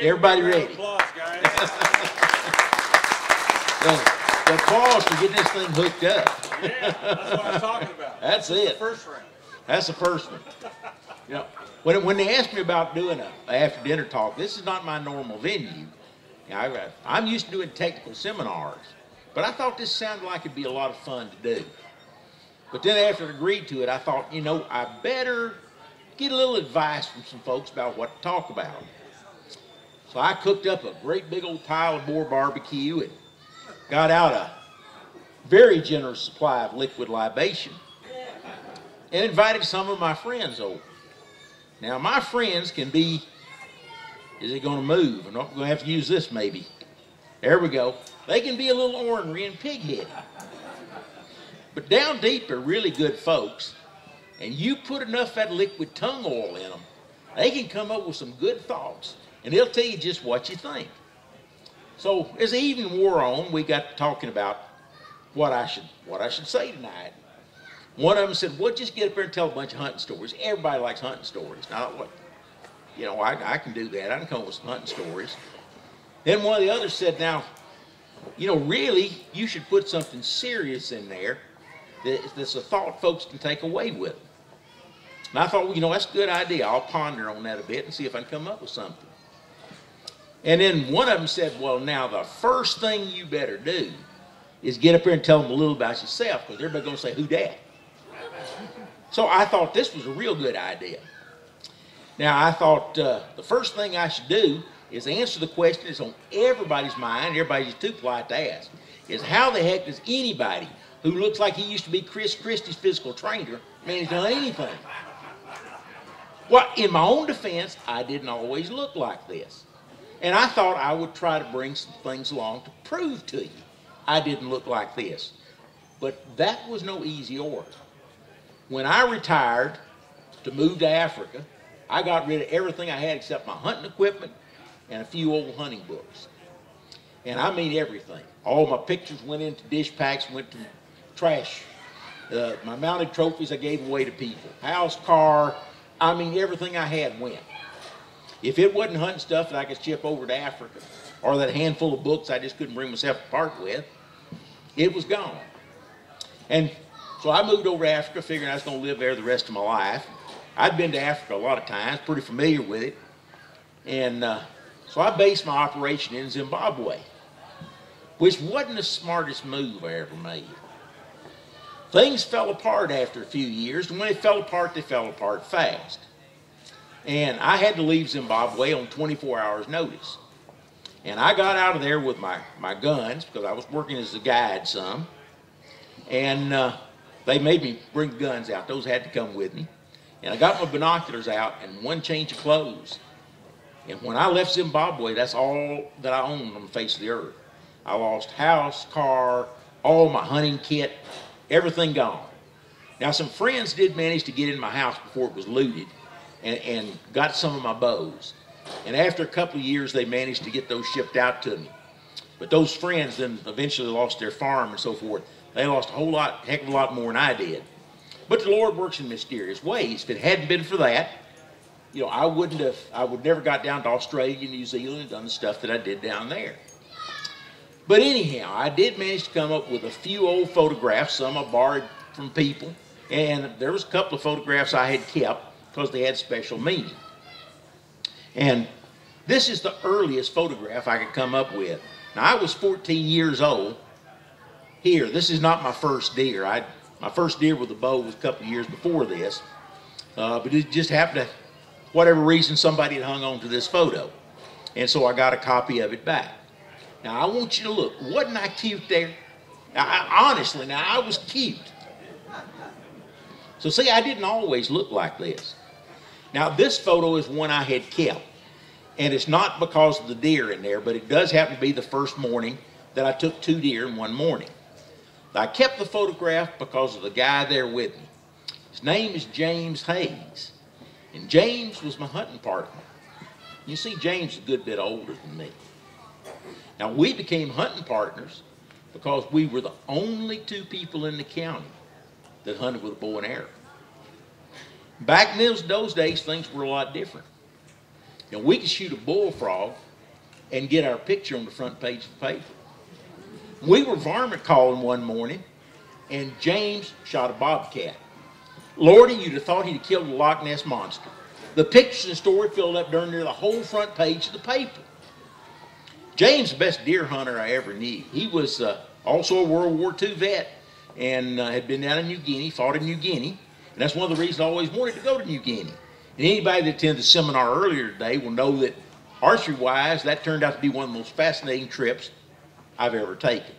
Everybody ready? Applause, guys. The applause for getting this thing hooked up. Yeah, that's what I'm talking about. That's it. The first round. That's the first one. You know, when they asked me about doing a after dinner talk, this is not my normal venue. You know, I'm used to doing technical seminars, but I thought this sounded like it'd be a lot of fun to do. But then after I agreed to it, I thought, you know, I better get a little advice from some folks about what to talk about. So I cooked up a great big old pile of boar barbecue and got out a very generous supply of liquid libation and invited some of my friends over. Now, my friends can be, is it going to move? I'm going to have to use this maybe. There we go. They can be a little ornery and pig-headed. But down deep are really good folks, and you put enough of that liquid tongue oil in them, they can come up with some good thoughts, and they'll tell you just what you think. So as the evening wore on, we got to talking about what I should say tonight. One of them said, well, just get up there and tell a bunch of hunting stories. Everybody likes hunting stories. Now, what? You know, I can do that. I can come up with some hunting stories. Then one of the others said, now, you know, really, you should put something serious in there that's a thought folks can take away with them. And I thought, well, you know, that's a good idea. I'll ponder on that a bit and see if I can come up with something. And then one of them said, well, now the first thing you better do is get up here and tell them a little about yourself, because everybody's going to say, who dat? So I thought this was a real good idea. Now I thought the first thing I should do is answer the question that's on everybody's mind, everybody's too polite to ask, is how the heck does anybody who looks like he used to be Chris Christie's physical trainer manage to do anything? Well, in my own defense, I didn't always look like this. And I thought I would try to bring some things along to prove to you I didn't look like this. But that was no easy order. When I retired to move to Africa, I got rid of everything I had except my hunting equipment and a few old hunting books. And I mean everything. All my pictures went into dish packs, went to trash. My mounted trophies I gave away to people. House, car, I mean everything I had went. If it wasn't hunting stuff that I could ship over to Africa, or that handful of books I just couldn't bring myself to part with, it was gone. And so I moved over to Africa figuring I was going to live there the rest of my life. I'd been to Africa a lot of times, pretty familiar with it. And so I based my operation in Zimbabwe, which wasn't the smartest move I ever made. Things fell apart after a few years, and when they fell apart fast. And I had to leave Zimbabwe on 24 hours notice. And I got out of there with my guns, because I was working as a guide some. And they made me bring the guns out. Those had to come with me. And I got my binoculars out and one change of clothes. And when I left Zimbabwe, that's all that I owned on the face of the earth. I lost house, car, all my hunting kit, everything gone. Now, some friends did manage to get in my house before it was looted and got some of my bows. And after a couple of years, they managed to get those shipped out to me. But those friends then eventually lost their farm and so forth. They lost a heck of a lot more than I did. But the Lord works in mysterious ways. If it hadn't been for that, you know, I would never got down to Australia, New Zealand, and done the stuff that I did down there. But anyhow, I did manage to come up with a few old photographs, some I borrowed from people, and there was a couple of photographs I had kept because they had special meaning. And this is the earliest photograph I could come up with. Now, I was 14 years old. Here, this is not my first deer. My first deer with a bow was a couple of years before this. But it just happened to, whatever reason, somebody had hung on to this photo. And so I got a copy of it back. Now, I want you to look. Wasn't I cute there? Honestly, I was cute. So see, I didn't always look like this. Now, this photo is one I had kept. And it's not because of the deer in there, but it does happen to be the first morning that I took 2 deer in one morning. I kept the photograph because of the guy there with me. His name is James Hayes. And James was my hunting partner. You see, James is a good bit older than me. Now, we became hunting partners because we were the only 2 people in the county that hunted with a bow and arrow. Back in those days, things were a lot different. And we could shoot a bullfrog and get our picture on the front page of the paper. We were varmint calling one morning, and James shot a bobcat. Lordy, you'd have thought he'd have killed a Loch Ness monster. The pictures and story filled up darn near the whole front page of the paper. James, the best deer hunter I ever knew. He was also a World War II vet and had been down in New Guinea, fought in New Guinea. And that's one of the reasons I always wanted to go to New Guinea. And anybody that attended the seminar earlier today will know that archery-wise, that turned out to be one of the most fascinating trips I've ever taken.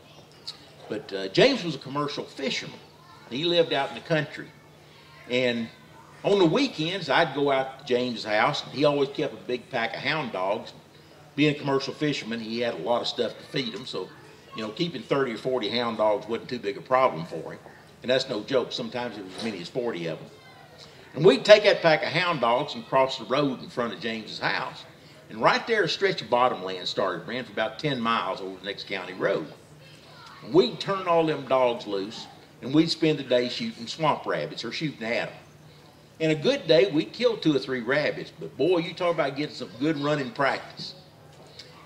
But James was a commercial fisherman. He lived out in the country. And on the weekends, I'd go out to James' house, and he always kept a big pack of hound dogs. Being a commercial fisherman, he had a lot of stuff to feed them, so, you know, keeping 30 or 40 hound dogs wasn't too big a problem for him. And that's no joke. Sometimes it was as many as 40 of them. And we'd take that pack of hound dogs and cross the road in front of James's house. And right there, a stretch of bottomland started, ran for about 10 miles over the next county road. And we'd turn all them dogs loose, and we'd spend the day shooting swamp rabbits or shooting at them. And a good day, we'd kill 2 or 3 rabbits. But boy, you talk about getting some good running practice.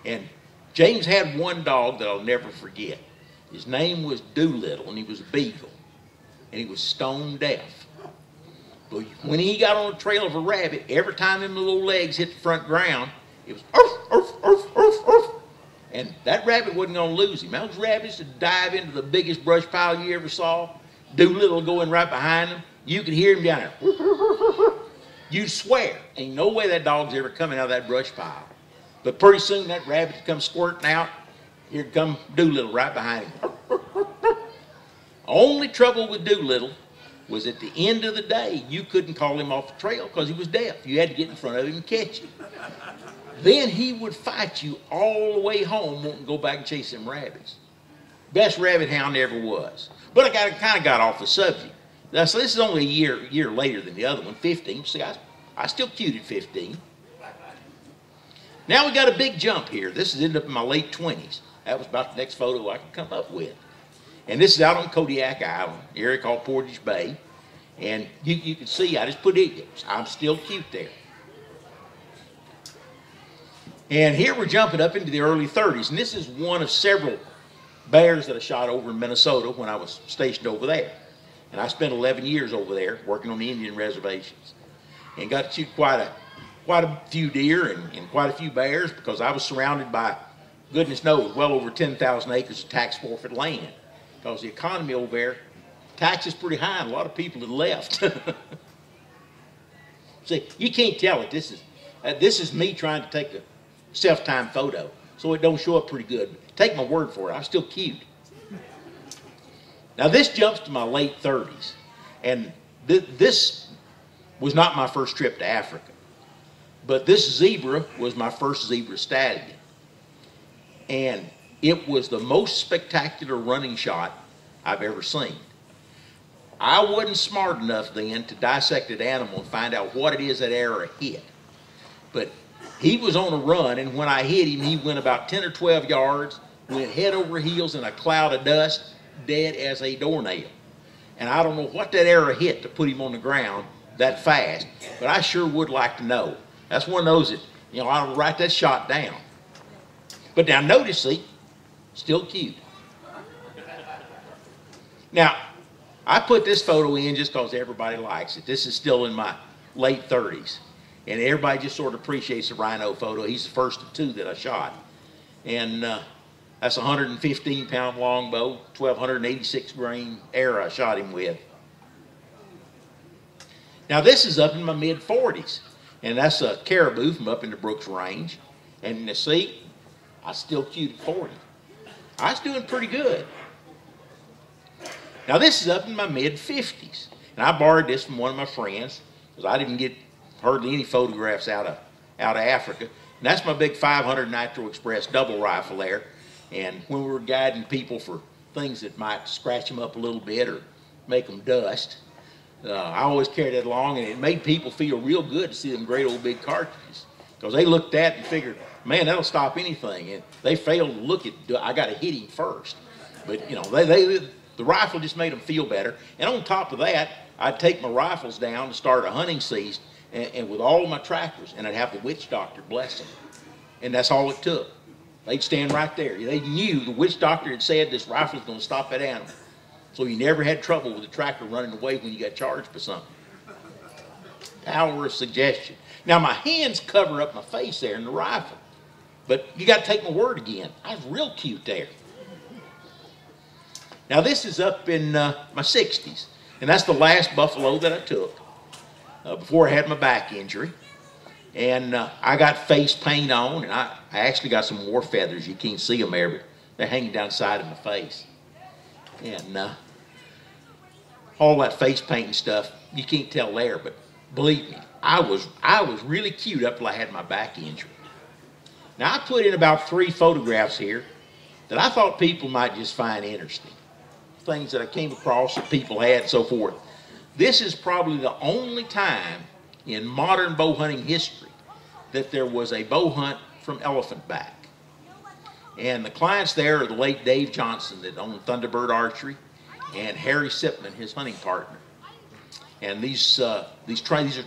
And James had one dog that I'll never forget. His name was Doolittle, and he was a beagle. And he was stone deaf. But when he got on the trail of a rabbit, every time them little legs hit the front ground, it was oof, oof, oof, oof, oof. And that rabbit wasn't going to lose him. Those rabbits would dive into the biggest brush pile you ever saw. Doolittle going right behind him. You could hear him down there. You'd swear, ain't no way that dog's ever coming out of that brush pile. But pretty soon that rabbit would come squirting out. Here come Doolittle right behind him. Only trouble with Doolittle was at the end of the day, you couldn't call him off the trail because he was deaf. You had to get in front of him and catch him. Then he would fight you all the way home, wanting to go back and chase them rabbits. Best rabbit hound ever was. But I kind of got off the subject. Now, so this is only a year later than the other one, 15. See, I still cute at 15. Now we got a big jump here. This is ended up in my late 20s. That was about the next photo I could come up with. And this is out on Kodiak Island, an area called Portage Bay. And you can see, I just put it, I'm still cute there. And here we're jumping up into the early 30s. And this is one of several bears that I shot over in Minnesota when I was stationed over there. And I spent 11 years over there working on the Indian reservations. And got to shoot quite a few deer and quite a few bears because I was surrounded by, goodness knows, well over 10,000 acres of tax forfeit land. Because the economy over there, tax is pretty high and a lot of people had left. See, you can't tell it. This is me trying to take a self-timed photo, so it don't show up pretty good. Take my word for it, I'm still cute. Now this jumps to my late 30s, and this was not my first trip to Africa, but this zebra was my first zebra stallion. And it was the most spectacular running shot I've ever seen. I wasn't smart enough then to dissect that animal and find out what it is that arrow hit. But he was on a run, and when I hit him, he went about 10 or 12 yards, went head over heels in a cloud of dust, dead as a doornail. And I don't know what that arrow hit to put him on the ground that fast, but I sure would like to know. That's one of those that, you know, I'll write that shot down. But now notice, see, still cute. Now, I put this photo in just because everybody likes it. This is still in my late 30s. And everybody just sort of appreciates the rhino photo. He's the first of 2 that I shot. And that's a 115-pound longbow, 1,286 grain arrow I shot him with. Now, this is up in my mid-40s. And that's a caribou from up in the Brooks Range. And you see, I still cute at 40. I was doing pretty good. Now this is up in my mid-50s. And I borrowed this from one of my friends because I didn't get hardly any photographs out of Africa. And that's my big 500 Nitro Express double rifle there. And when we were guiding people for things that might scratch them up a little bit or make them dust, I always carried that along, and it made people feel real good to see them great old big cartridges. Because they looked at it and figured, man, that'll stop anything. And they failed to look at, I got to hit him first. But, you know, the rifle just made them feel better. And on top of that, I'd take my rifles down to start a hunting season, and with all my trackers, and I'd have the witch doctor, bless them. And that's all it took. They'd stand right there. They knew the witch doctor had said this rifle was going to stop that animal. So you never had trouble with the tracker running away when you got charged for something. Power of suggestion. Now my hands cover up my face there in the rifle. But you got to take my word again. I was real cute there. Now this is up in my 60s. And that's the last buffalo that I took before I had my back injury. And I got face paint on, and I actually got some war feathers. You can't see them there, but they're hanging down the side of my face. And all that face paint and stuff, you can't tell there, but believe me, I was really cute up till I had my back injury. Now, I put in about 3 photographs here that I thought people might just find interesting. Things that I came across that people had and so forth. This is probably the only time in modern bow hunting history that there was a bow hunt from elephant back. And the clients there are the late Dave Johnson that owned Thunderbird Archery, and Harry Sipman, his hunting partner. And these are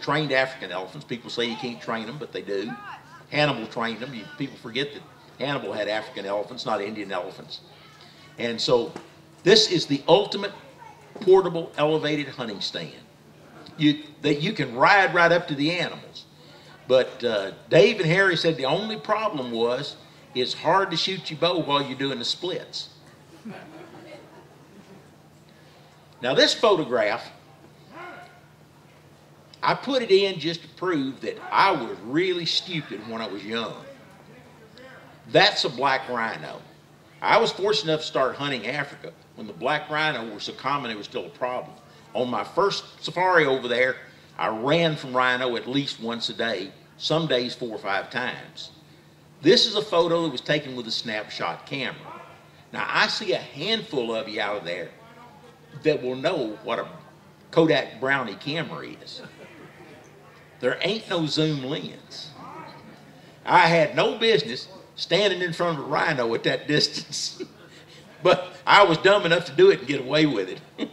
trained African elephants. People say you can't train them, but they do. Hannibal trained them. People forget that Hannibal had African elephants, not Indian elephants. And so this is the ultimate portable elevated hunting stand. That you can ride right up to the animals. But Dave and Harry said the only problem was it's hard to shoot your bow while you're doing the splits. Now this photograph, I put it in just to prove that I was really stupid when I was young. That's a black rhino. I was fortunate enough to start hunting Africa when the black rhino was so common it was still a problem. On my first safari over there, I ran from rhino at least once a day, some days 4 or 5 times. This is a photo that was taken with a snapshot camera. Now I see a handful of you out there that will know what a Kodak Brownie camera is. There ain't no zoom lens. I had no business standing in front of a rhino at that distance, but I was dumb enough to do it and get away with it.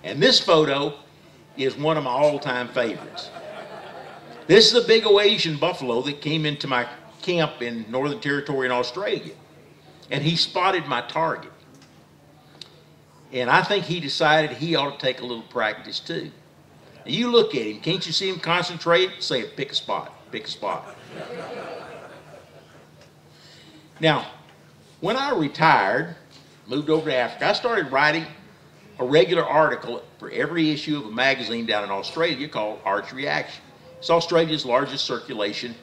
And this photo is one of my all-time favorites. This is a big Asian buffalo that came into my camp in Northern Territory in Australia, and he spotted my target. And I think he decided he ought to take a little practice too. Now you look at him, can't you see him concentrate? Say, pick a spot, pick a spot. Now, when I retired, moved over to Africa, I started writing a regular article for every issue of a magazine down in Australia called Archery Action. It's Australia's largest circulation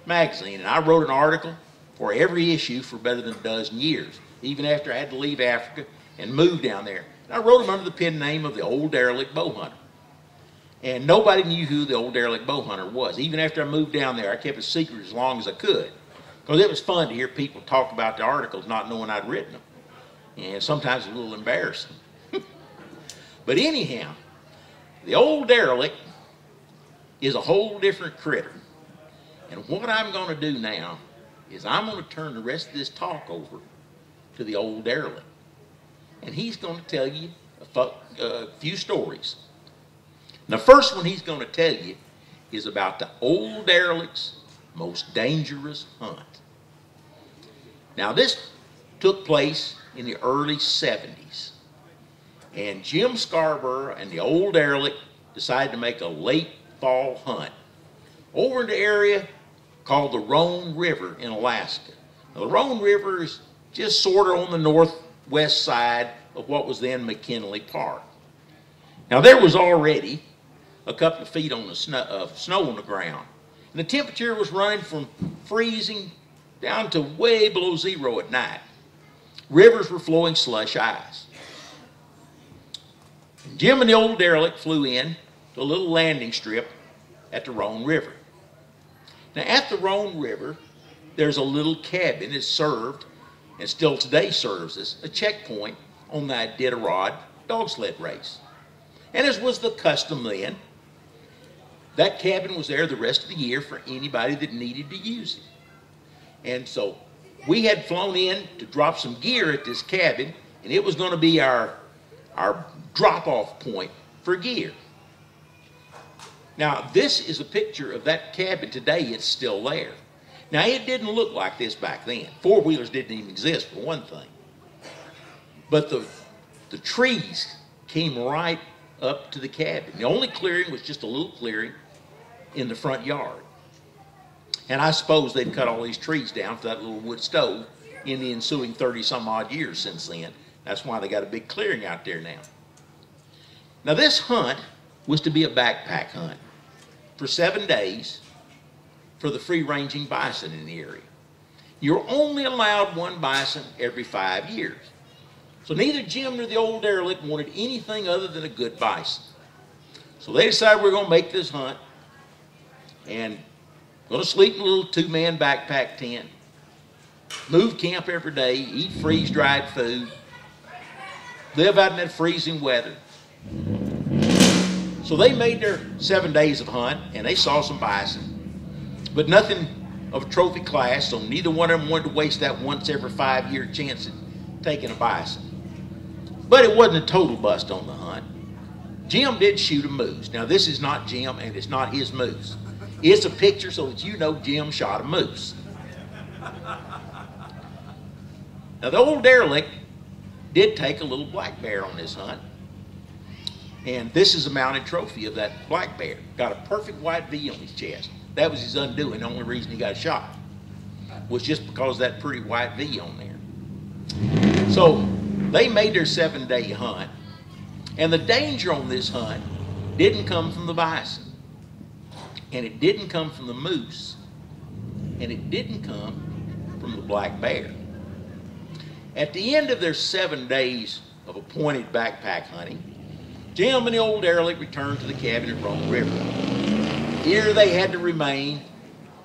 magazine, and I wrote an article for every issue for better than a dozen years, even after I had to leave Africa and move down there. And I wrote them under the pen name of the Old Derelict Bow Hunter. And nobody knew who the Old Derelict Bow Hunter was. Even after I moved down there, I kept it secret as long as I could, because it was fun to hear people talk about the articles not knowing I'd written them. And sometimes a little embarrassing. But anyhow, the Old Derelict is a whole different critter. And what I'm going to do now is I'm going to turn the rest of this talk over to the Old Derelict. And he's going to tell you a few stories. And the first one he's going to tell you is about the Old Derelict's most dangerous hunt. Now this took place in the early 70s. And Jim Scarborough and the Old Derelict decided to make a late fall hunt over in the area called the Roan River in Alaska. Now, the Roan River is just sort of on the northwest side of what was then McKinley Park. Now there was already a couple of feet of snow on the ground, and the temperature was running from freezing down to way below zero at night. Rivers were flowing slush ice. And Jim and the Old Derelict flew in to a little landing strip at the Roan River. Now at the Roan River, there's a little cabin that served, and still today serves as a checkpoint on the Iditarod dog sled race. And as was the custom then, that cabin was there the rest of the year for anybody that needed to use it. And so we had flown in to drop some gear at this cabin, and it was going to be our drop-off point for gear. Now, this is a picture of that cabin today. It's still there. Now, it didn't look like this back then. Four-wheelers didn't even exist, for one thing. But the trees came right up to the cabin. The only clearing was just a little clearing in the front yard. And I suppose they'd cut all these trees down for that little wood stove in the ensuing 30-some-odd years since then. That's why they got a big clearing out there now. Now, this hunt was to be a backpack hunt for 7 days for the free-ranging bison in the area. You're only allowed one bison every 5 years. So neither Jim nor the old derelict wanted anything other than a good bison. So they decided we're going to make this hunt and going to sleep in a little 2-man backpack tent, move camp every day, eat freeze-dried food, live out in that freezing weather. So they made their 7 days of hunt, and they saw some bison, but nothing of a trophy class, so neither one of them wanted to waste that once every 5-year chance at taking a bison. But it wasn't a total bust on the hunt. Jim did shoot a moose. Now, this is not Jim, and it's not his moose. It's a picture so that you know Jim shot a moose. Now, the old derelict did take a little black bear on this hunt. And this is a mounted trophy of that black bear. Got a perfect white V on his chest. That was his undoing. The only reason he got shot was just because of that pretty white V on there. So they made their 7-day hunt. And the danger on this hunt didn't come from the bison. And it didn't come from the moose. And it didn't come from the black bear. At the end of their 7 days of appointed backpack hunting, Jim and the old derelict returned to the cabin at Rome River. Here they had to remain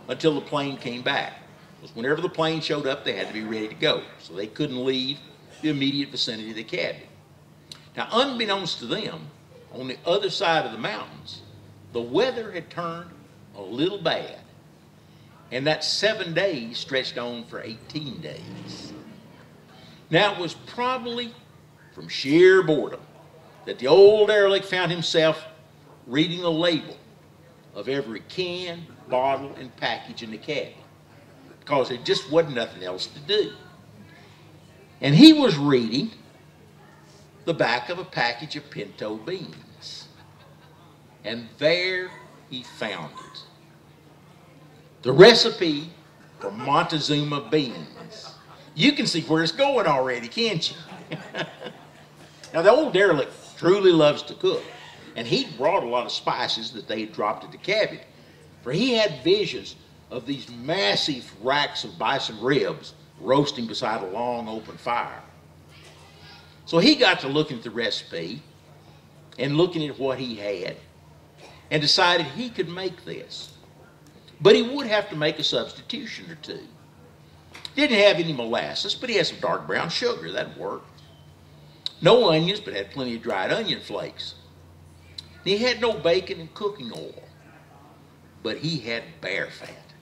until the plane came back. Because whenever the plane showed up, they had to be ready to go. So they couldn't leave the immediate vicinity of the cabin. Now, unbeknownst to them, on the other side of the mountains, the weather had turned a little bad. And that 7 days stretched on for 18 days. Now, it was probably from sheer boredom that the old derelict found himself reading the label of every can, bottle, and package in the cabin, because there just wasn't nothing else to do. And he was reading the back of a package of pinto beans. And there he found it. The recipe for Montezuma beans. You can see where it's going already, can't you? Now, the old derelict truly loves to cook, and he brought a lot of spices that they had dropped at the cabin, for he had visions of these massive racks of bison ribs roasting beside a long open fire. So he got to looking at the recipe and looking at what he had and decided he could make this. But he would have to make a substitution or two. Didn't have any molasses, but he had some dark brown sugar. That'd work. No onions, but had plenty of dried onion flakes. He had no bacon and cooking oil, but he had bear fat.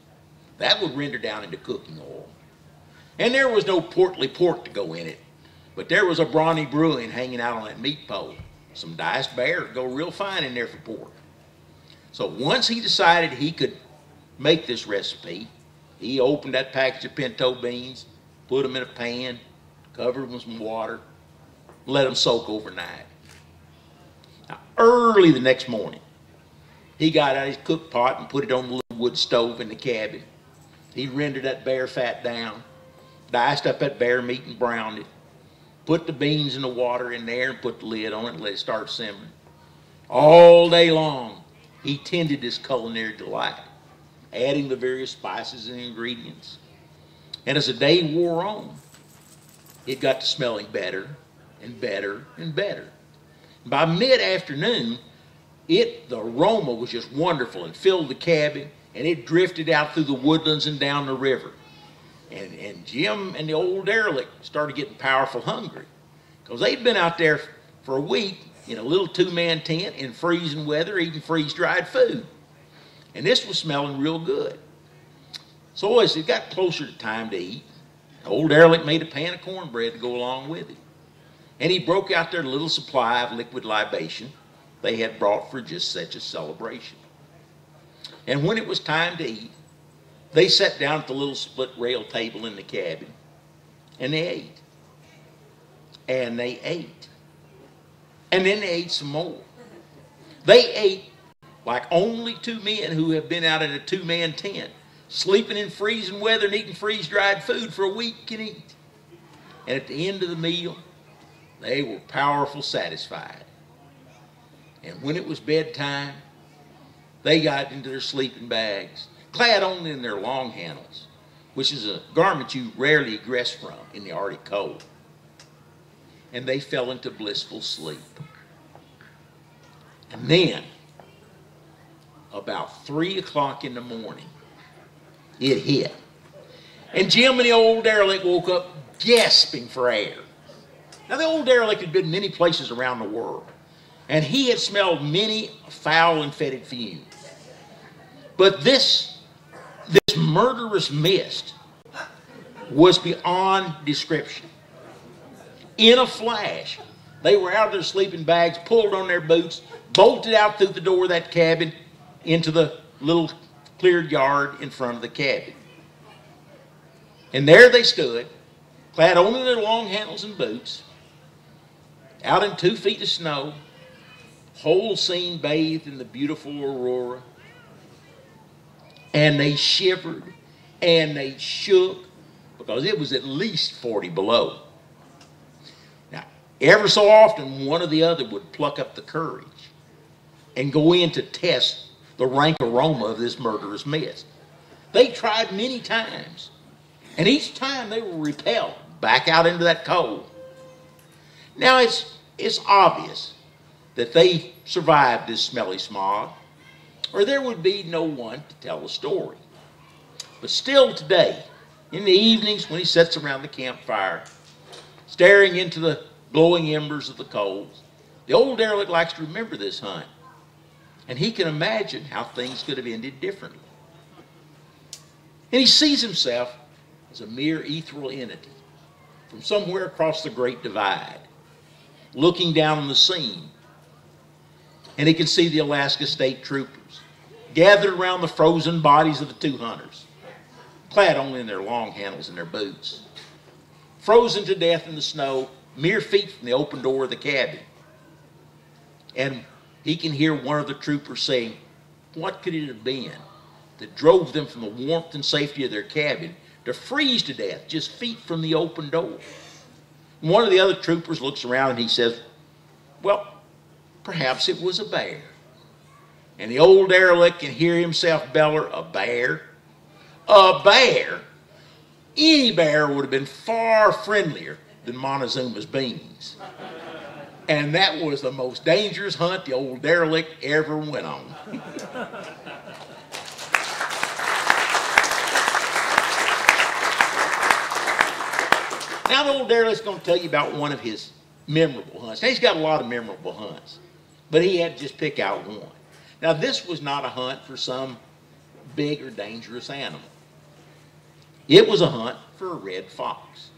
That would render down into cooking oil. And there was no portly pork to go in it, but there was a brawny bruin hanging out on that meat pole. Some diced bear would go real fine in there for pork. So once he decided he could make this recipe, he opened that package of pinto beans, put them in a pan, covered them with some water, let them soak overnight. Now, early the next morning, he got out his cook pot and put it on the little wood stove in the cabin. He rendered that bear fat down, diced up that bear meat and browned it, put the beans in the water in there and put the lid on it and let it start simmering. All day long, he tended this culinary delight, adding the various spices and ingredients. And as the day wore on, it got to smelling better and better and better. By mid-afternoon, the aroma was just wonderful and filled the cabin, and it drifted out through the woodlands and down the river. And Jim and the old derelict started getting powerful hungry, because they'd been out there for a week in a little 2-man tent in freezing weather eating freeze-dried food. And this was smelling real good. So as it got closer to time to eat, the old derelict made a pan of cornbread to go along with it. And he broke out their little supply of liquid libation they had brought for just such a celebration. And when it was time to eat, they sat down at the little split rail table in the cabin, and they ate. And they ate. And then they ate some more. They ate like only two men who have been out in a two-man tent, sleeping in freezing weather and eating freeze-dried food for a week can eat. And at the end of the meal, they were powerful satisfied. And when it was bedtime, they got into their sleeping bags, clad only in their long handles, which is a garment you rarely egress from in the Arctic cold. And they fell into blissful sleep. And then, about 3 o'clock in the morning, it hit. And Jim and the old derelict woke up gasping for air. Now, the old derelict had been many places around the world, and he had smelled many foul and fetid fumes. But this murderous mist was beyond description. In a flash, they were out of their sleeping bags, pulled on their boots, bolted out through the door of that cabin into the little cleared yard in front of the cabin. And there they stood, clad only in their long handles and boots, out in 2 feet of snow, whole scene bathed in the beautiful aurora. And they shivered and they shook because it was at least 40 below. Now, ever so often, one or the other would pluck up the courage and go in to test the rank aroma of this murderous mist. They tried many times, and each time they were repelled back out into that cold. Now, it's obvious that they survived this smelly smog, or there would be no one to tell the story. But still today, in the evenings when he sits around the campfire, staring into the glowing embers of the coals, the old derelict likes to remember this hunt. And he can imagine how things could have ended differently. And he sees himself as a mere ethereal entity from somewhere across the Great Divide, looking down on the scene. And he can see the Alaska State Troopers gathered around the frozen bodies of the two hunters, clad only in their long handles and their boots, frozen to death in the snow, mere feet from the open door of the cabin. And he can hear one of the troopers saying, what could it have been that drove them from the warmth and safety of their cabin to freeze to death just feet from the open door? And one of the other troopers looks around and he says, well, perhaps it was a bear. And the old derelict can hear himself beller, a bear? A bear? Any bear would have been far friendlier than Montezuma's beans. And that was the most dangerous hunt the old derelict ever went on. Now the old derelict's going to tell you about one of his memorable hunts. Now he's got a lot of memorable hunts, but he had to just pick out one. Now this was not a hunt for some big or dangerous animal. It was a hunt for a red fox.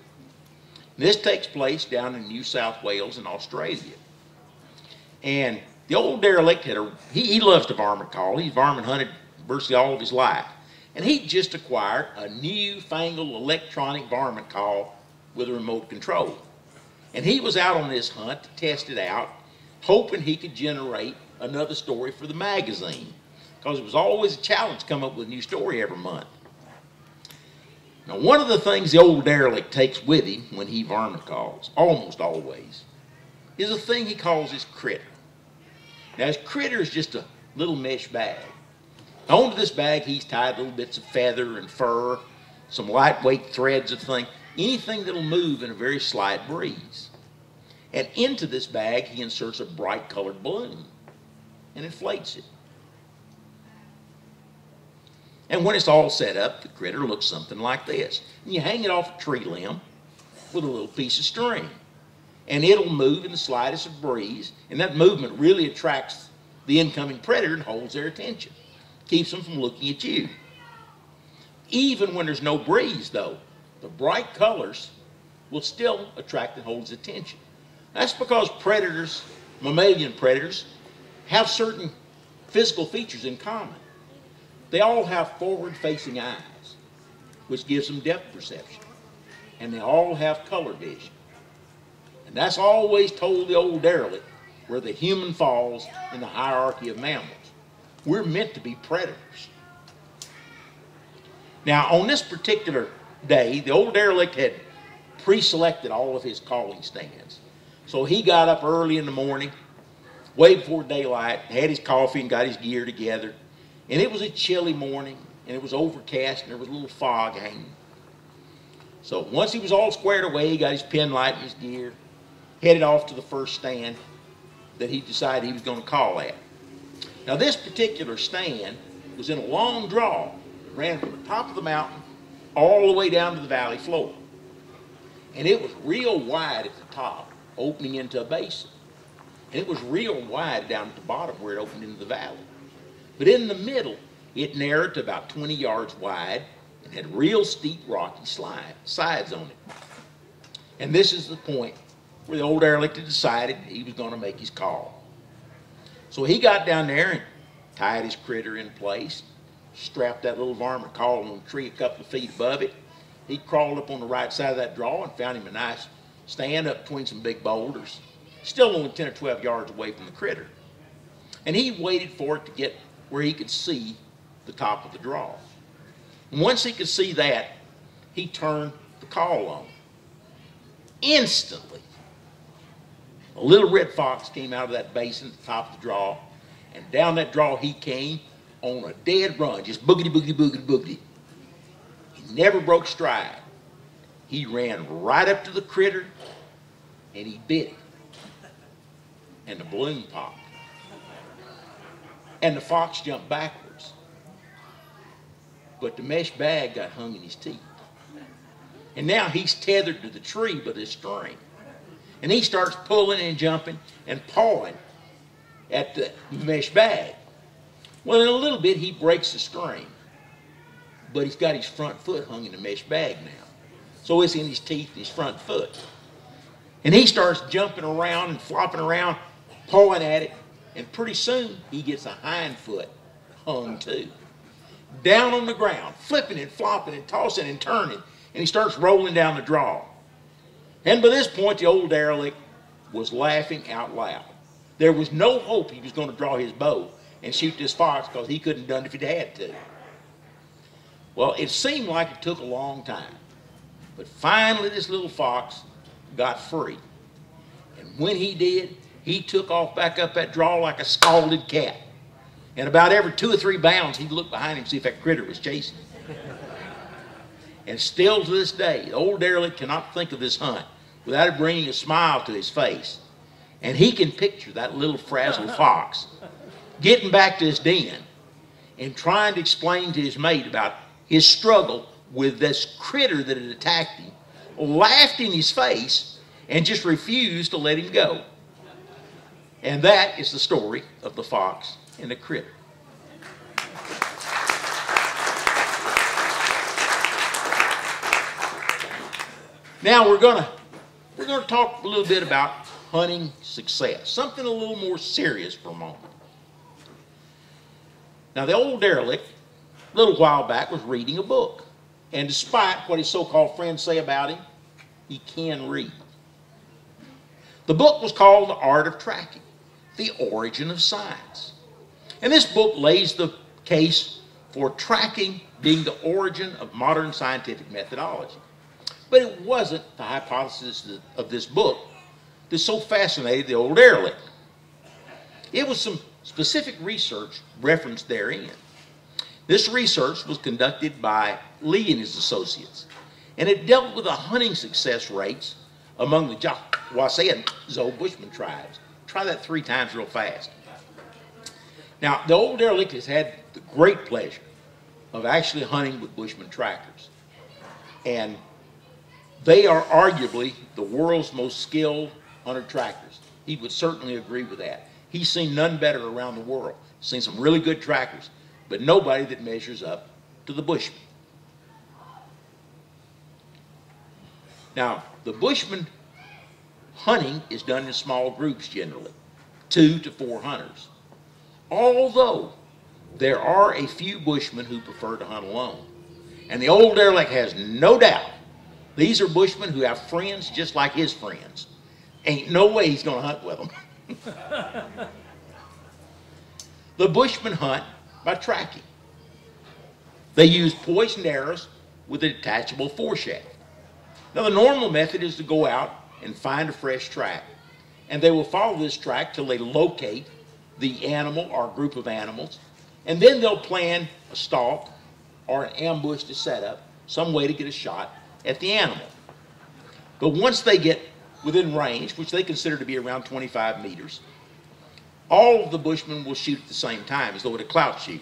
This takes place down in New South Wales in Australia. And the old derelict he loves to varmint call. He's varmint hunted virtually all of his life. And he just acquired a newfangled electronic varmint call with a remote control. And he was out on this hunt to test it out, hoping he could generate another story for the magazine, because it was always a challenge to come up with a new story every month. Now, one of the things the old derelict takes with him when he varmint calls, almost always, is a thing he calls his critter. Now, his critter is just a little mesh bag. Now, onto this bag, he's tied little bits of feather and fur, some lightweight threads of things, anything that'll move in a very slight breeze. And into this bag, he inserts a bright colored balloon and inflates it. And when it's all set up, the critter looks something like this. And you hang it off a tree limb with a little piece of string. And it'll move in the slightest of breeze, and that movement really attracts the incoming predator and holds their attention. Keeps them from looking at you. Even when there's no breeze, though, the bright colors will still attract and hold his attention. That's because predators, mammalian predators, have certain physical features in common. They all have forward-facing eyes, which gives them depth perception. And they all have color vision. And that's always told the old derelict where the human falls in the hierarchy of mammals. We're meant to be predators. Now, on this particular day, the old derelict had pre-selected all of his calling stands. So he got up early in the morning, way before daylight, had his coffee and got his gear together. And it was a chilly morning, and it was overcast, and there was a little fog hanging. So once he was all squared away, he got his pen light and his gear, headed off to the first stand that he decided he was going to call at. Now this particular stand was in a long draw that ran from the top of the mountain all the way down to the valley floor. And it was real wide at the top, opening into a basin. And it was real wide down at the bottom where it opened into the valley. But in the middle, it narrowed to about 20 yards wide and had real steep rocky sides on it. And this is the point where the old derelict had decided he was going to make his call. So he got down there and tied his critter in place, strapped that little varmint collar on a tree a couple of feet above it. He crawled up on the right side of that draw and found him a nice stand up between some big boulders, still only 10 or 12 yards away from the critter. And he waited for it to get where he could see the top of the draw. And once he could see that, he turned the call on. Instantly, a little red fox came out of that basin at the top of the draw, and down that draw he came on a dead run, just boogity, boogity, boogity, boogity. He never broke stride. He ran right up to the critter, and he bit it. And the balloon popped. And the fox jumped backwards. But the mesh bag got hung in his teeth. And now he's tethered to the tree with his string. And he starts pulling and jumping and pawing at the mesh bag. Well, in a little bit, he breaks the string. But he's got his front foot hung in the mesh bag now. So it's in his teeth and his front foot. And he starts jumping around and flopping around, pawing at it. And pretty soon, he gets a hind foot hung too. Down on the ground, flipping and flopping and tossing and turning. And he starts rolling down the draw. And by this point, the old derelict was laughing out loud. There was no hope he was going to draw his bow and shoot this fox because he couldn't have done it if he'd had to. Well, it seemed like it took a long time. But finally, this little fox got free. And when he did, he took off back up that draw like a scalded cat. And about every 2 or 3 bounds, he'd look behind him and see if that critter was chasing him. And still to this day, the old derelict cannot think of this hunt without it bringing a smile to his face. And he can picture that little frazzled fox getting back to his den and trying to explain to his mate about his struggle with this critter that had attacked him, laughed in his face, and just refused to let him go. And that is the story of the fox and the critter. Now we're going to talk a little bit about hunting success, something a little more serious for a moment. Now the old derelict, a little while back, was reading a book. And despite what his so-called friends say about him, he can read. The book was called The Art of Tracking, The Origin of Science. And this book lays the case for tracking being the origin of modern scientific methodology. But it wasn't the hypothesis of this book that so fascinated the old derelict. It was some specific research referenced therein. This research was conducted by Lee and his associates, and it dealt with the hunting success rates among the Jawasay and Zo Bushman tribes. Try that 3 times real fast. Now, the old derelict has had the great pleasure of actually hunting with Bushman trackers. And they are arguably the world's most skilled hunter-trackers. He would certainly agree with that. He's seen none better around the world. He's seen some really good trackers, but nobody that measures up to the Bushman. Now, the Bushman hunting is done in small groups generally, 2 to 4 hunters. Although there are a few bushmen who prefer to hunt alone. And the old derelict has no doubt these are bushmen who have friends just like his friends. Ain't no way he's going to hunt with them. The bushmen hunt by tracking. They use poisoned arrows with a detachable foreshaft. Now, the normal method is to go out and find a fresh track, and they will follow this track till they locate the animal or group of animals, and then they'll plan a stalk or an ambush to set up, some way to get a shot at the animal. But once they get within range, which they consider to be around 25 meters, all of the bushmen will shoot at the same time, as though at a clout shoot.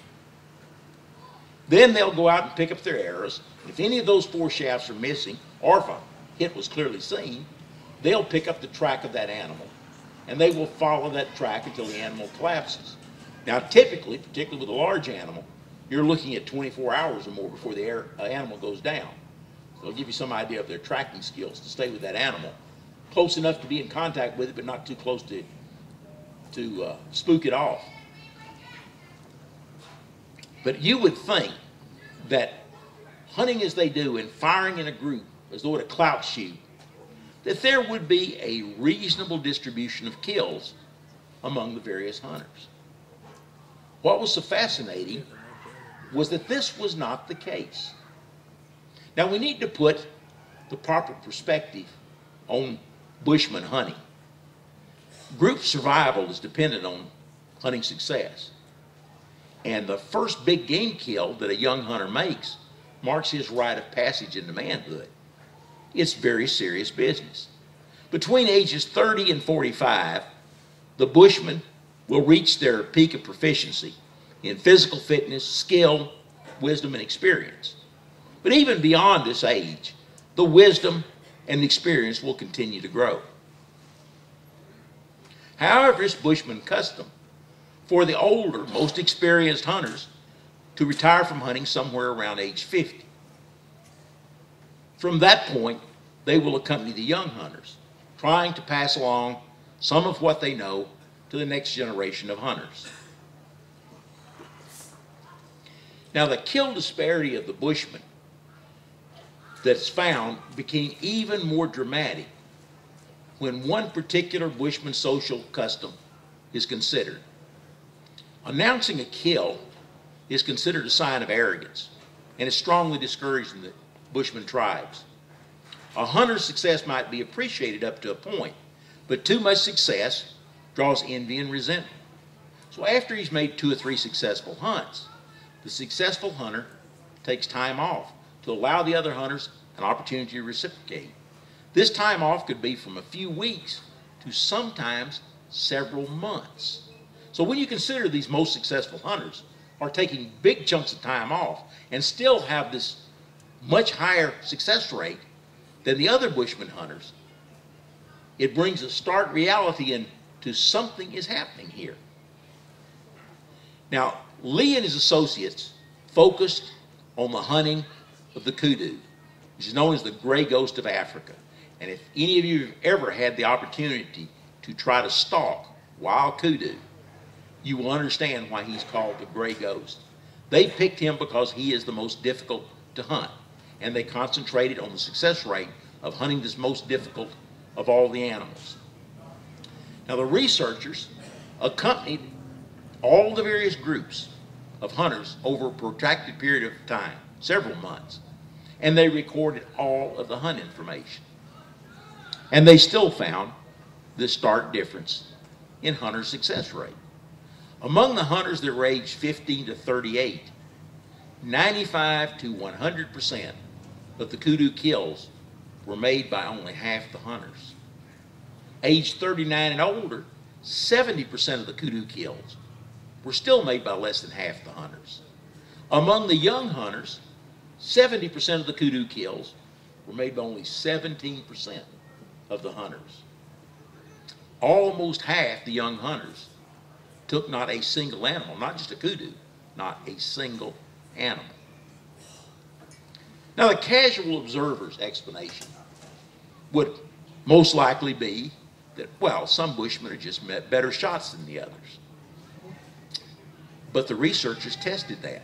Then they'll go out and pick up their arrows. If any of those four shafts are missing, or if a hit was clearly seen, they'll pick up the track of that animal, and they will follow that track until the animal collapses. Now, typically, particularly with a large animal, you're looking at 24 hours or more before the animal goes down. So it'll give you some idea of their tracking skills to stay with that animal, close enough to be in contact with it, but not too close to spook it off. But you would think that hunting as they do and firing in a group, as though at a clout shoot, that there would be a reasonable distribution of kills among the various hunters. What was so fascinating was that this was not the case. Now, we need to put the proper perspective on bushman hunting. Group survival is dependent on hunting success. And the first big game kill that a young hunter makes marks his rite of passage into manhood. It's very serious business. Between ages 30 and 45, the bushmen will reach their peak of proficiency in physical fitness, skill, wisdom, and experience. But even beyond this age, the wisdom and experience will continue to grow. However, it's bushman custom for the older, most experienced hunters to retire from hunting somewhere around age 50. From that point, they will accompany the young hunters, trying to pass along some of what they know to the next generation of hunters. Now, the kill disparity of the bushmen that's found became even more dramatic when one particular bushman social custom is considered. Announcing a kill is considered a sign of arrogance and is strongly discouraged in the bushman tribes. A hunter's success might be appreciated up to a point, but too much success draws envy and resentment. So after he's made 2 or 3 successful hunts, the successful hunter takes time off to allow the other hunters an opportunity to reciprocate. This time off could be from a few weeks to sometimes several months. So when you consider these most successful hunters are taking big chunks of time off and still have this much higher success rate than the other bushman hunters, it brings a stark reality into something is happening here. Now, Lee and his associates focused on the hunting of the kudu, which is known as the gray ghost of Africa. And if any of you have ever had the opportunity to try to stalk wild kudu, you will understand why he's called the gray ghost. They picked him because he is the most difficult to hunt, and they concentrated on the success rate of hunting this most difficult of all the animals. Now, the researchers accompanied all the various groups of hunters over a protracted period of time, several months, and they recorded all of the hunt information. And they still found this stark difference in hunter success rate. Among the hunters that were aged 15 to 38, 95 to 100% of the kudu kills were made by only half the hunters. Aged 39 and older, 70% of the kudu kills were still made by less than half the hunters. Among the young hunters, 70% of the kudu kills were made by only 17% of the hunters. Almost half the young hunters took not a single animal, not just a kudu, not a single animal. Now, the casual observer's explanation would most likely be that, well, some bushmen are just better shots than the others. But the researchers tested that.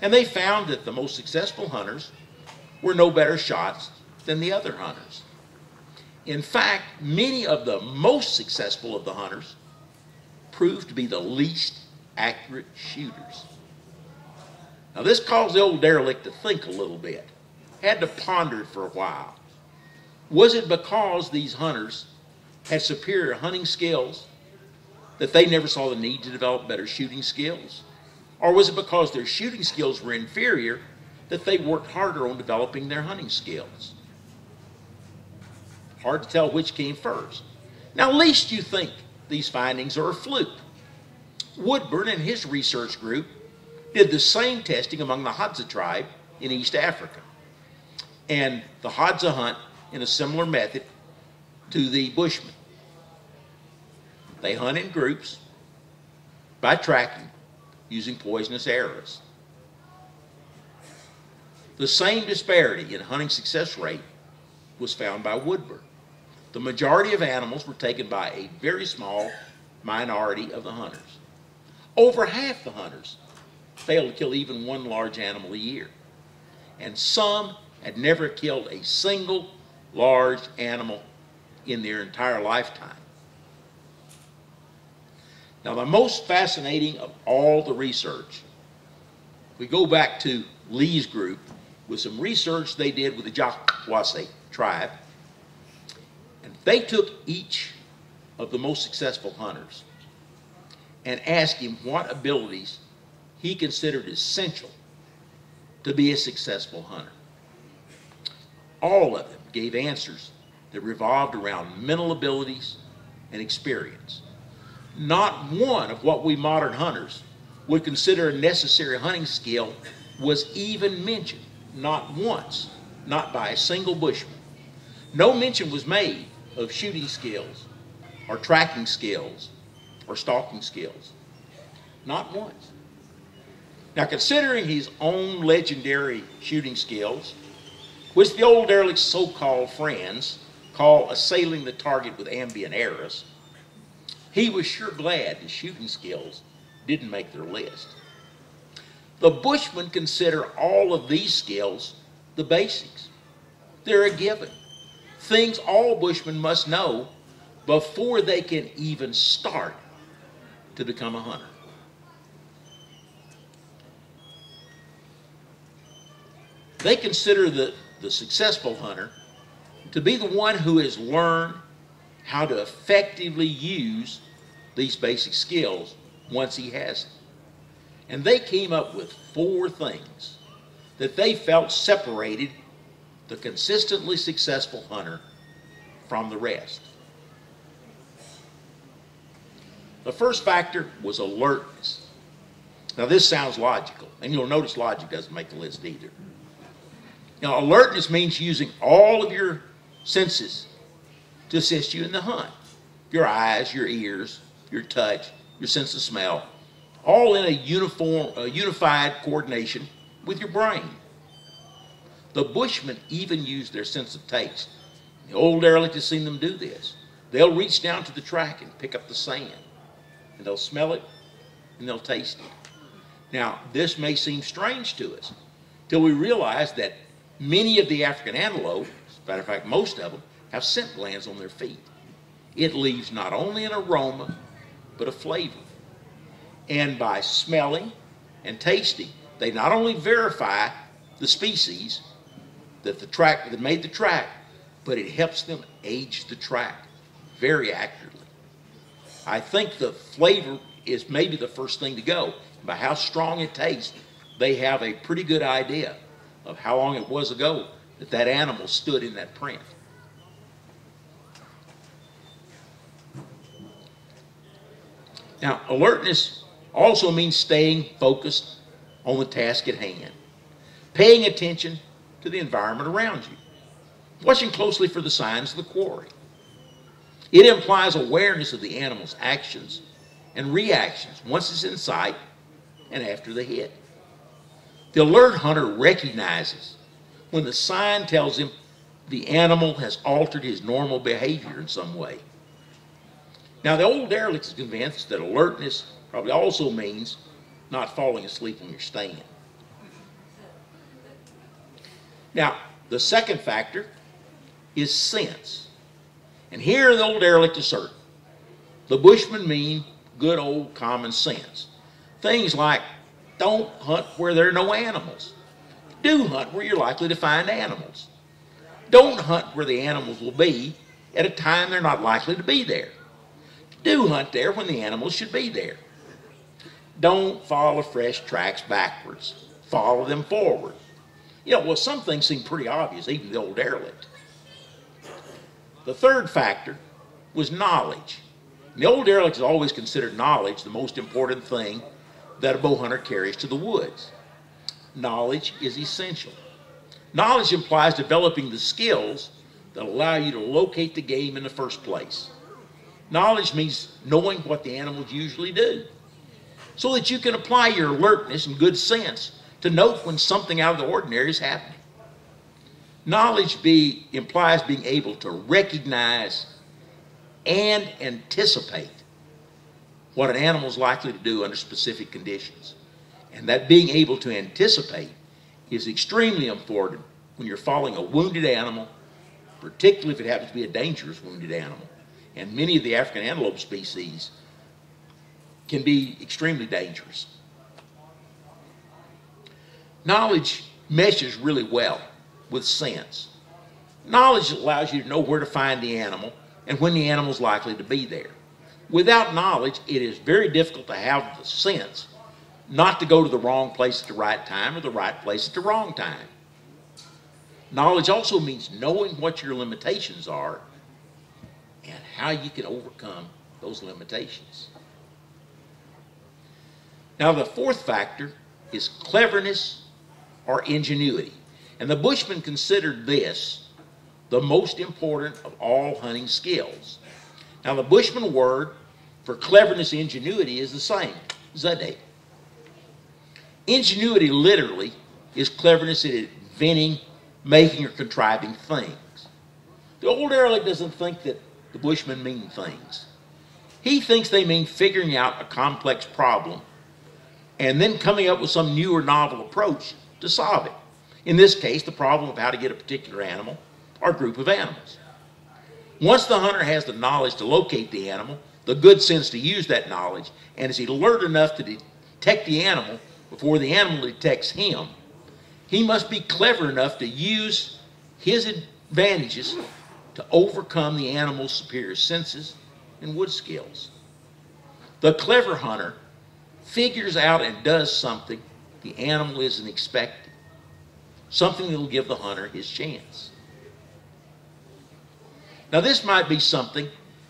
And they found that the most successful hunters were no better shots than the other hunters. In fact, many of the most successful of the hunters proved to be the least accurate shooters. Now this caused the old derelict to think a little bit, had to ponder it for a while. Was it because these hunters had superior hunting skills that they never saw the need to develop better shooting skills? Or was it because their shooting skills were inferior that they worked harder on developing their hunting skills? Hard to tell which came first. Now, least you think these findings are a fluke. Woodburn and his research group did the same testing among the Hadza tribe in East Africa. And the Hadza hunt in a similar method to the Bushmen. They hunt in groups by tracking using poisonous arrows. The same disparity in hunting success rate was found by Woodburn. The majority of animals were taken by a very small minority of the hunters. Over half the hunters failed to kill even one large animal a year. And some had never killed a single large animal in their entire lifetime. Now, the most fascinating of all the research, we go back to Lee's group with some research they did with the Jakwase tribe. And they took each of the most successful hunters and asked him what abilities he considered essential to be a successful hunter. All of them gave answers that revolved around mental abilities and experience. Not one of what we modern hunters would consider a necessary hunting skill was even mentioned, not once, not by a single bushman. No mention was made of shooting skills or tracking skills or stalking skills. Not once. Now, considering his own legendary shooting skills, which the old derelict's so-called friends call assailing the target with ambient arrows, he was sure glad his shooting skills didn't make their list. The bushmen consider all of these skills the basics. They're a given. Things all bushmen must know before they can even start to become a hunter. They consider the successful hunter to be the one who has learned how to effectively use these basic skills once he has them. And they came up with 4 things that they felt separated the consistently successful hunter from the rest. The first factor was alertness. Now this sounds logical, and you'll notice logic doesn't make the list either. Now alertness means using all of your senses to assist you in the hunt. Your eyes, your ears, your touch, your sense of smell, all in a unified coordination with your brain. The bushmen even use their sense of taste. The old derelict has seen them do this. They'll reach down to the track and pick up the sand, and they'll smell it, and they'll taste it. Now, this may seem strange to us, till we realize that many of the African antelope, as a matter of fact, most of them, have scent glands on their feet. It leaves not only an aroma, but a flavor. And by smelling and tasting, they not only verify the species that made the track, but it helps them age the track very accurately. I think the flavor is maybe the first thing to go. By how strong it tastes, they have a pretty good idea of how long it was ago that that animal stood in that print. Now, alertness also means staying focused on the task at hand, paying attention to the environment around you, watching closely for the signs of the quarry. It implies awareness of the animal's actions and reactions once it's in sight and after the hit. The alert hunter recognizes when the sign tells him the animal has altered his normal behavior in some way. Now, the old derelict is convinced that alertness probably also means not falling asleep when you're staying. Now, the second factor is sense. And here the old derelict is certain. The bushmen mean good old common sense. Things like don't hunt where there are no animals. Do hunt where you're likely to find animals. Don't hunt where the animals will be at a time they're not likely to be there. Do hunt there when the animals should be there. Don't follow fresh tracks backwards. Follow them forward. You know, well, some things seem pretty obvious, even the old derelict. The third factor was knowledge. And the old derelict has always considered knowledge the most important thing that a bow hunter carries to the woods. Knowledge is essential. Knowledge implies developing the skills that allow you to locate the game in the first place. Knowledge means knowing what the animals usually do, so that you can apply your alertness and good sense to note when something out of the ordinary is happening. Knowledge implies being able to recognize and anticipate what an animal is likely to do under specific conditions. And that being able to anticipate is extremely important when you're following a wounded animal, particularly if it happens to be a dangerous wounded animal. And many of the African antelope species can be extremely dangerous. Knowledge meshes really well with sense. Knowledge allows you to know where to find the animal and when the animal is likely to be there. Without knowledge, it is very difficult to have the sense not to go to the wrong place at the right time or the right place at the wrong time. Knowledge also means knowing what your limitations are and how you can overcome those limitations. Now, the fourth factor is cleverness or ingenuity. And the bushmen considered this the most important of all hunting skills. Now, the bushman word for cleverness and ingenuity is the same, zade. Ingenuity literally is cleverness at inventing, making, or contriving things. The old derelict doesn't think that the bushmen mean things. He thinks they mean figuring out a complex problem and then coming up with some new or novel approach to solve it. In this case, the problem of how to get a particular animal or group of animals. Once the hunter has the knowledge to locate the animal, the good sense to use that knowledge, and is alert enough to detect the animal before the animal detects him, he must be clever enough to use his advantages to overcome the animal's superior senses and wood skills. The clever hunter figures out and does something the animal isn't expecting, something that will give the hunter his chance. Now, this might be something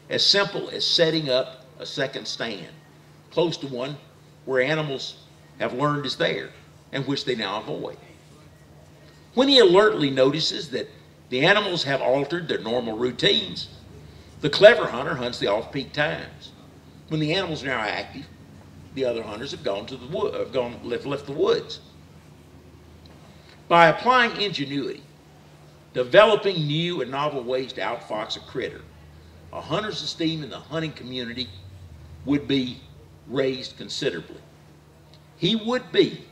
as simple as setting up a second stand close to one where animals have learned is there and which they now avoid. When he alertly notices that the animals have altered their normal routines, the clever hunter hunts the off-peak times. When the animals are now active, the other hunters have gone to the wood, left the woods. By applying ingenuity, developing new and novel ways to outfox a critter, a hunter's esteem in the hunting community would be raised considerably. He would be,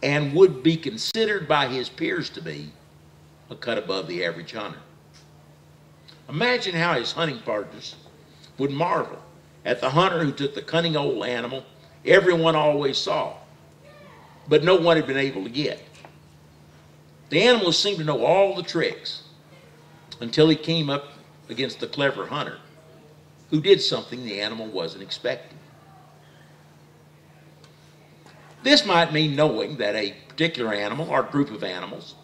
and would be considered by his peers to be, a cut above the average hunter. Imagine how his hunting partners would marvel at the hunter who took the cunning old animal everyone always saw, but no one had been able to get. The animal seemed to know all the tricks until he came up against the clever hunter who did something the animal wasn't expecting. This might mean knowing that a particular animal or group of animals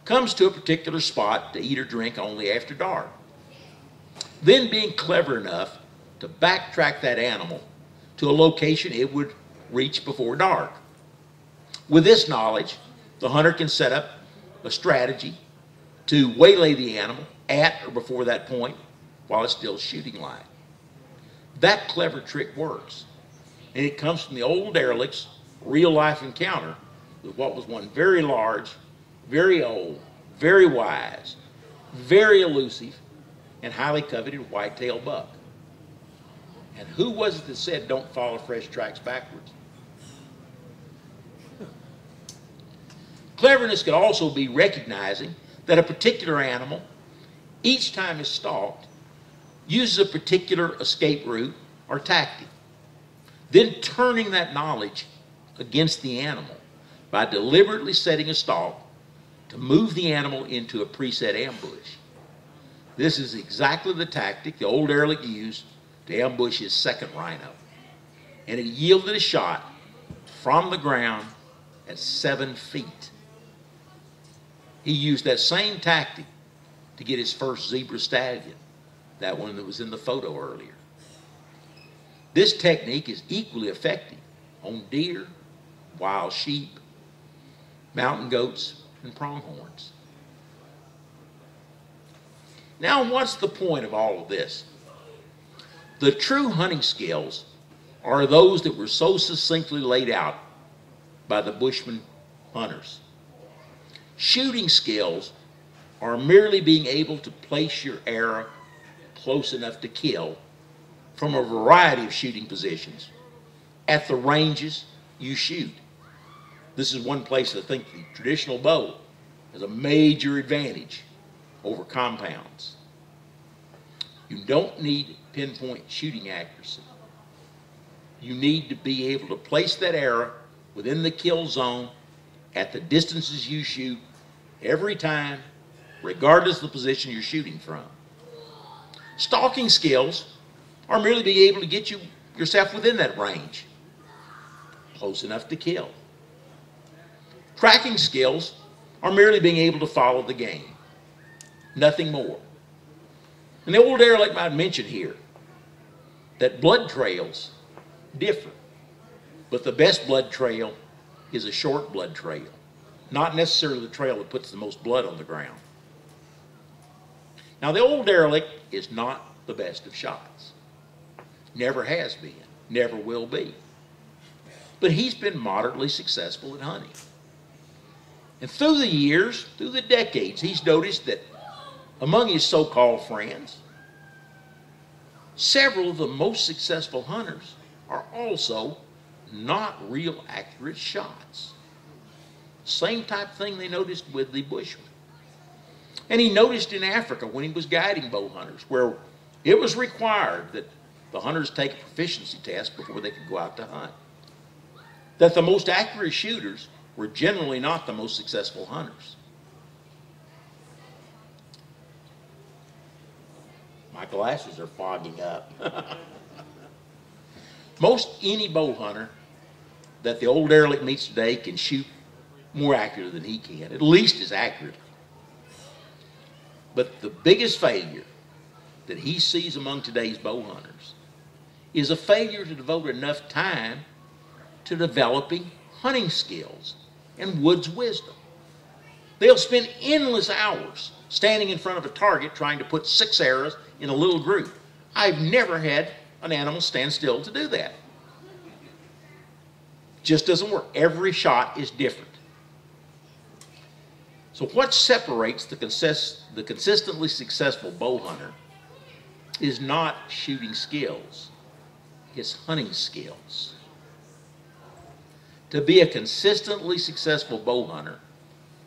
comes to a particular spot to eat or drink only after dark. Then being clever enough to backtrack that animal to a location it would reach before dark. With this knowledge, the hunter can set up a strategy to waylay the animal at or before that point while it's still shooting light. That clever trick works, and it comes from the old derelict's real-life encounter with what was one very large, very old, very wise, very elusive, and highly coveted white-tailed buck. And who was it that said don't follow fresh tracks backwards? Cleverness could also be recognizing that a particular animal, each time it's stalked, uses a particular escape route or tactic, then turning that knowledge against the animal by deliberately setting a stalk to move the animal into a preset ambush. This is exactly the tactic the old Ehrlich used to ambush his second rhino, and it yielded a shot from the ground at 7 feet. He used that same tactic to get his first zebra stallion, that one that was in the photo earlier. This technique is equally effective on deer, wild sheep, mountain goats, and pronghorns. Now, what's the point of all of this? The true hunting skills are those that were so succinctly laid out by the Bushman hunters. Shooting skills are merely being able to place your arrow close enough to kill from a variety of shooting positions at the ranges you shoot. This is one place I think the traditional bow has a major advantage over compounds. You don't need pinpoint shooting accuracy. You need to be able to place that arrow within the kill zone at the distances you shoot every time, regardless of the position you're shooting from. Stalking skills are merely being able to get yourself within that range, close enough to kill. Tracking skills are merely being able to follow the game, nothing more. And the old Ehrlich might mention here that blood trails differ, but the best blood trail is a short blood trail, not necessarily the trail that puts the most blood on the ground. Now, the old Ehrlich is not the best of shots. Never has been, never will be. But he's been moderately successful at hunting. And through the years, through the decades, he's noticed that among his so-called friends, several of the most successful hunters are also not real accurate shots. Same type thing they noticed with the Bushmen. And he noticed in Africa when he was guiding bow hunters, where it was required that the hunters take a proficiency test before they could go out to hunt, that the most accurate shooters were generally not the most successful hunters. My glasses are fogging up. Most any bow hunter that the old Ehrlich meets today can shoot more accurate than he can, at least as accurate. But the biggest failure that he sees among today's bow hunters is a failure to devote enough time to developing hunting skills and woods wisdom. They'll spend endless hours standing in front of a target trying to put 6 arrows in a little group. I've never had an animal stand still to do that. Just doesn't work. Every shot is different. So what separates the consistently successful bow hunter is not shooting skills, it's hunting skills. To be a consistently successful bow hunter,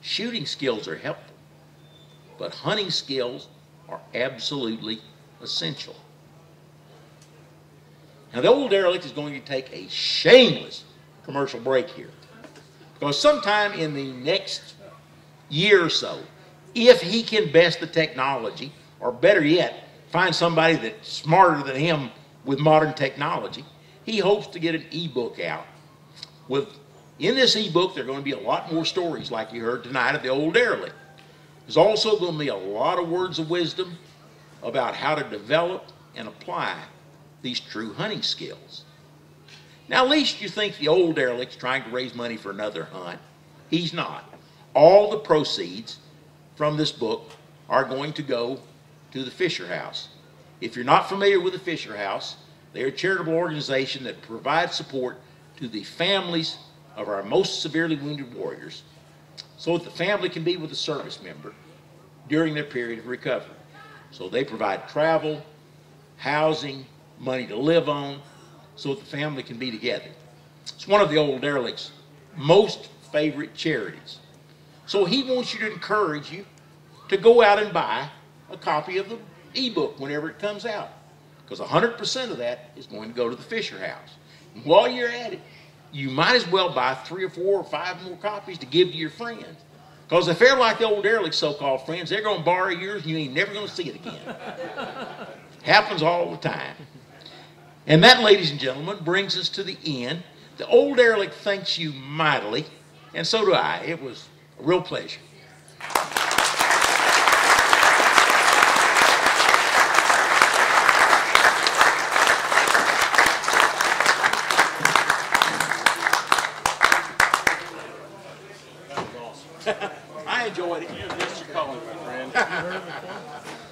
shooting skills are helpful, but hunting skills are absolutely essential. Now, the old Ehrlich is going to take a shameless commercial break here, because sometime in the next year or so, if he can best the technology, or better yet, find somebody that's smarter than him with modern technology, he hopes to get an ebook out. In this ebook, there are going to be a lot more stories like you heard tonight of the old Ehrlich. There's also going to be a lot of words of wisdom about how to develop and apply these true hunting skills. Now, at least you think the old Ehrlich's trying to raise money for another hunt. He's not. All the proceeds from this book are going to go to the Fisher House. If you're not familiar with the Fisher House, they're a charitable organization that provides support to the families of our most severely wounded warriors so that the family can be with a service member during their period of recovery. So they provide travel, housing, money to live on, so that the family can be together. It's one of the old derelict's most favorite charities. So he wants you to encourage you to go out and buy a copy of the ebook whenever it comes out, because 100% of that is going to go to the Fisher House. And while you're at it, you might as well buy 3 or 4 or 5 more copies to give to your friends. Because if they're like the old derelict's so-called friends, they're going to borrow yours and you ain't never going to see it again. Happens all the time. And that, ladies and gentlemen, brings us to the end. The old derelict thanks you mightily, and so do I. It was a real pleasure. That was awesome. I enjoyed it. You missed your calling, my friend.